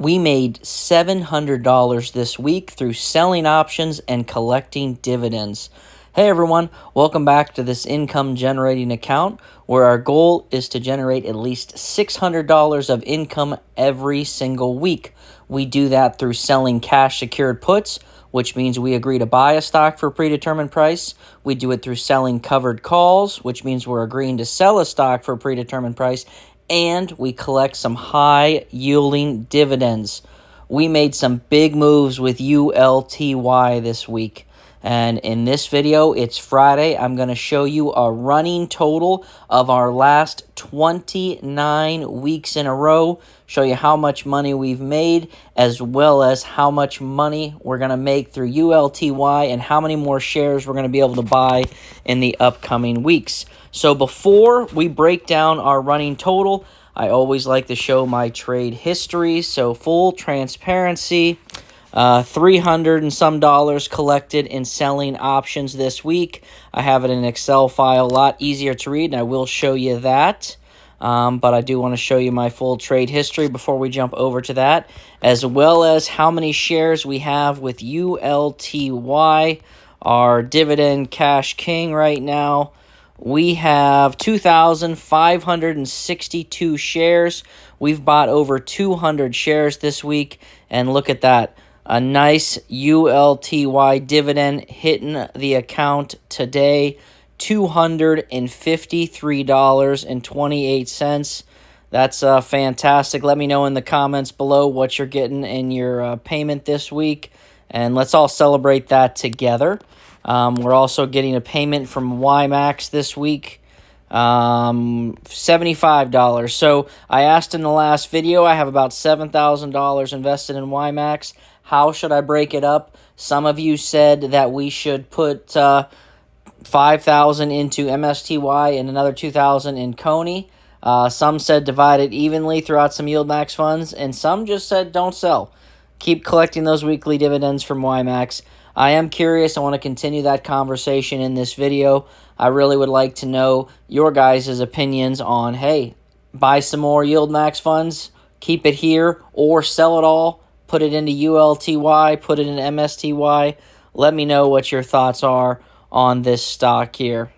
We made $700 this week through selling options and collecting dividends. Hey everyone, welcome back to this income generating account where our goal is to generate at least $600 of income every single week. We do that through selling cash secured puts, which means we agree to buy a stock for a predetermined price. We do it through selling covered calls, which means we're agreeing to sell a stock for a predetermined price. And we collect some high-yielding dividends. We made some big moves with ULTY this week. And in this video, it's Friday. I'm going to show you a running total of our last 29 weeks in a row, show you how much money we've made, as well as how much money we're going to make through ULTY and how many more shares we're going to be able to buy in the upcoming weeks. So before we break down our running total, I always like to show my trade history. So full transparency, $300 and some collected in selling options this week. I have it in an Excel file, a lot easier to read, and I will show you that. But I do want to show you my full trade history before we jump over to that, as well as how many shares we have with ULTY, our dividend cash king right now. We have 2,562 shares. We've bought over 200 shares this week, and look at that. A nice ULTY dividend hitting the account today, $253.28. That's fantastic. Let me know in the comments below what you're getting in your payment this week, and let's all celebrate that together. We're also getting a payment from YMAX this week, $75. So I asked in the last video, I have about $7,000 invested in YMAX. How should I break it up? Some of you said that we should put $5,000 into MSTY and another $2,000 in Coney. Some said divide it evenly throughout some yield max funds, and some just said don't sell. Keep collecting those weekly dividends from YMAX. I am curious. I want to continue that conversation in this video. I really would like to know your guys' opinions on, hey, buy some more yield max funds, keep it here, or sell it all, put it into ULTY, put it in MSTY. Let me know what your thoughts are on this stock here.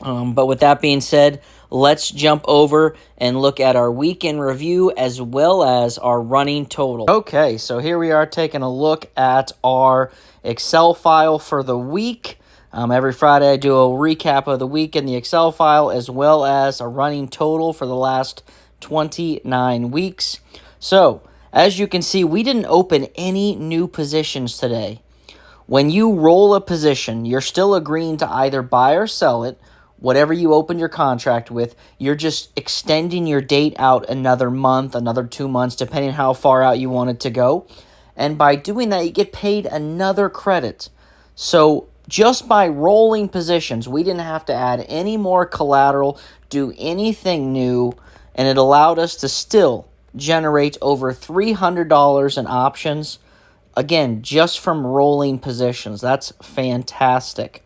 But with that being said, let's jump over and look at our week in review as well as our running total. Okay, so here we are taking a look at our Excel file for the week. Every Friday I do a recap of the week in the Excel file as well as a running total for the last 29 weeks. So, as you can see, we didn't open any new positions today. When you roll a position, you're still agreeing to either buy or sell it. Whatever you open your contract with, you're just extending your date out another month, another 2 months, depending how far out you want it to go. And by doing that, you get paid another credit. So just by rolling positions, we didn't have to add any more collateral, do anything new, and it allowed us to still generate over $300 in options. Again, just from rolling positions. That's fantastic.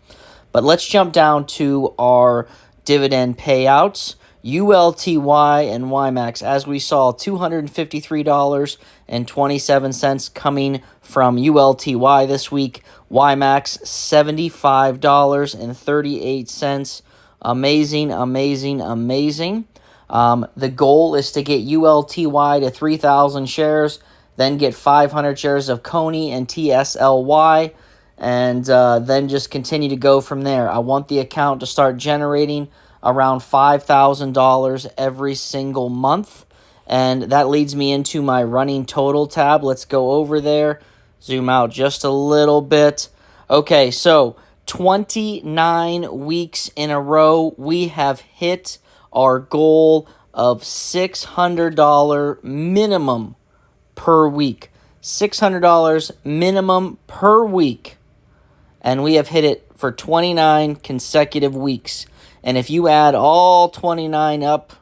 But let's jump down to our dividend payouts. ULTY and YMAX, as we saw, $253.27 coming from ULTY this week. YMAX, $75.38. Amazing, amazing, amazing. The goal is to get ULTY to 3,000 shares, then get 500 shares of Coney and TSLY, and then just continue to go from there. I want the account to start generating around $5,000 every single month, and that leads me into my running total tab. Let's go over there, zoom out just a little bit. Okay, so 29 weeks in a row, we have hit our goal of $600 minimum per week. $600 minimum per week. And we have hit it for 29 consecutive weeks. And if you add all 29 up,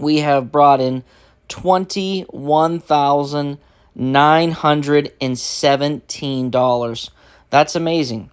we have brought in $21,917. That's amazing.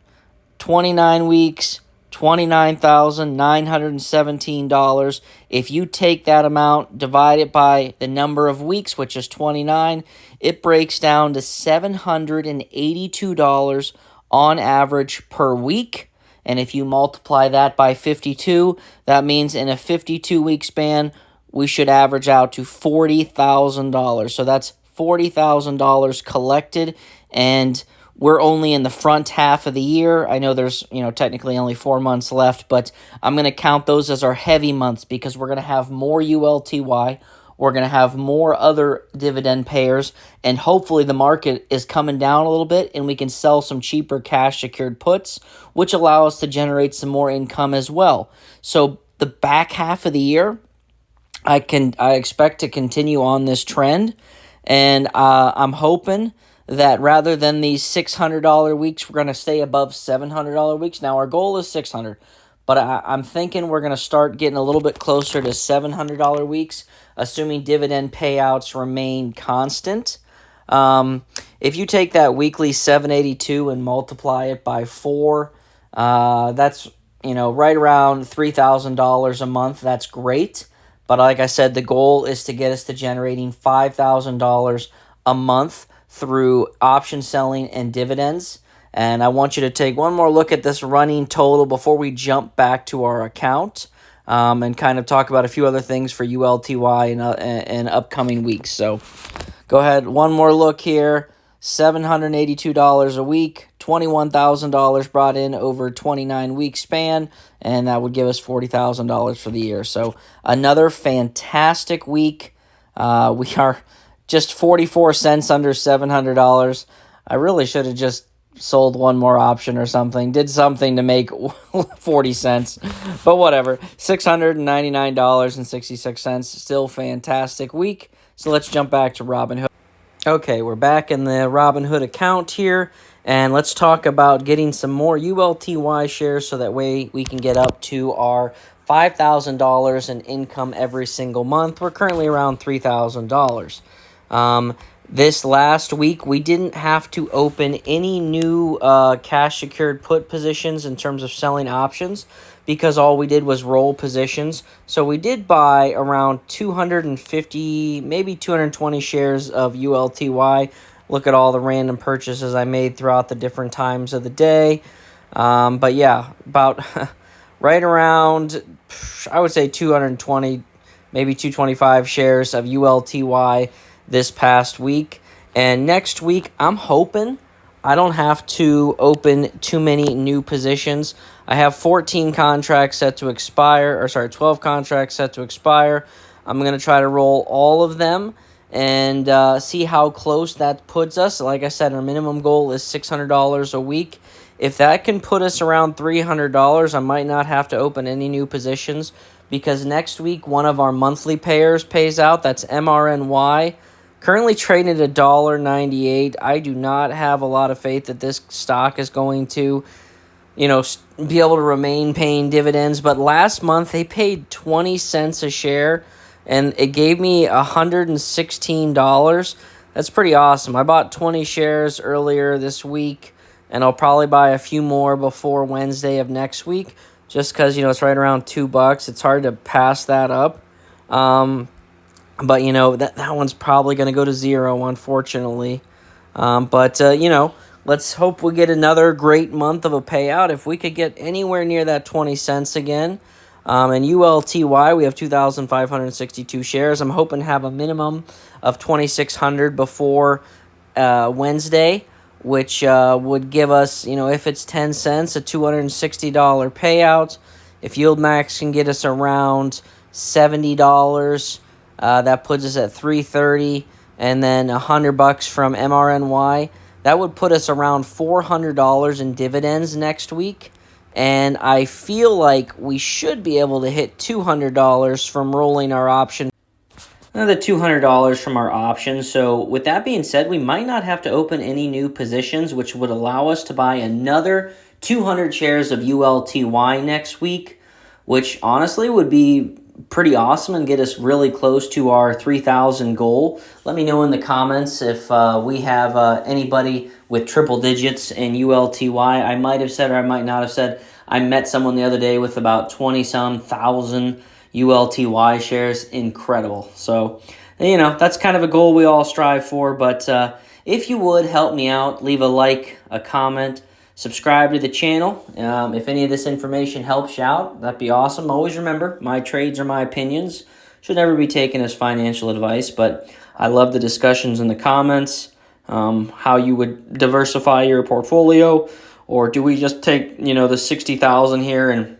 29 weeks, $29,917. If you take that amount, divide it by the number of weeks, which is 29, it breaks down to $782 on average per week. And if you multiply that by 52, that means in a 52-week span, we should average out to $40,000. So that's $40,000 collected, and we're only in the front half of the year. I know there's, technically only 4 months left, but I'm going to count those as our heavy months because we're going to have more ULTY. We're going to have more other dividend payers, and hopefully the market is coming down a little bit and we can sell some cheaper cash secured puts, which allow us to generate some more income as well. So the back half of the year, I expect to continue on this trend, and I'm hoping that rather than these $600 weeks, we're going to stay above $700 weeks. Now, our goal is $600, but I'm thinking we're going to start getting a little bit closer to $700 weeks, assuming dividend payouts remain constant. If you take that weekly 782 and multiply it by 4, that's right around $3,000 a month. That's great. But like I said, the goal is to get us to generating $5,000 a month through option selling and dividends. And I want you to take one more look at this running total before we jump back to our account and kind of talk about a few other things for ULTY in upcoming weeks. So go ahead, one more look here. $782 a week, $21,000 brought in over 29-week span, and that would give us $40,000 for the year. So another fantastic week. We are just 44 cents under $700. I really should have just sold one more option or something, did something to make 40 cents, but whatever. $699.66, still fantastic week. So let's jump back to Robinhood. Okay, we're back in the Robinhood account here, and let's talk about getting some more ULTY shares so that way we can get up to our $5,000 in income every single month. We're currently around $3,000. This last week, we didn't have to open any new cash-secured put positions in terms of selling options because all we did was roll positions. So we did buy around 250, maybe 220 shares of ULTY. Look at all the random purchases I made throughout the different times of the day. But yeah, about right around, I would say 220, maybe 225 shares of ULTY this past week. And next week, I'm hoping I don't have to open too many new positions. I have 14 contracts set to expire, 12 contracts set to expire. I'm going to try to roll all of them and see how close that puts us. Like I said, our minimum goal is $600 a week. If that can put us around $300, I might not have to open any new positions because next week one of our monthly payers pays out. That's MRNY. Currently trading at $1.98. I do not have a lot of faith that this stock is going to, be able to remain paying dividends. But last month they paid 20 cents a share, and it gave me $116. That's pretty awesome. I bought 20 shares earlier this week, and I'll probably buy a few more before Wednesday of next week, just because it's right around $2. It's hard to pass that up. But, that one's probably going to go to zero, unfortunately. Let's hope we get another great month of a payout. If we could get anywhere near that 20 cents again. And ULTY, we have 2,562 shares. I'm hoping to have a minimum of 2,600 before Wednesday, which would give us, if it's 10 cents, a $260 payout. If YieldMax can get us around $70, that puts us at $330, and then $100 from MRNY. That would put us around $400 in dividends next week, and I feel like we should be able to hit $200 from rolling our option. Another $200 from our option. So with that being said, we might not have to open any new positions, which would allow us to buy another 200 shares of ULTY next week, which honestly would be pretty awesome and get us really close to our 3,000 goal. Let me know in the comments if we have anybody with triple digits in ULTY. I might have said or I might not have said. I met someone the other day with about 20-some thousand ULTY shares. Incredible. So, that's kind of a goal we all strive for. But if you would help me out, leave a like, a comment, subscribe to the channel. If any of this information helps you out, that'd be awesome. Always remember, my trades are my opinions. Should never be taken as financial advice, but I love the discussions in the comments, how you would diversify your portfolio, or do we just take, the 60,000 here and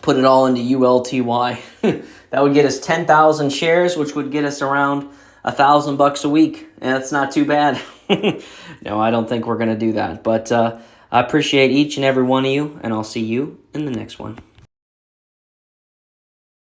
put it all into ULTY? That would get us 10,000 shares, which would get us around $1,000 a week, and that's not too bad. No, I don't think we're going to do that, but I appreciate each and every one of you, and I'll see you in the next one.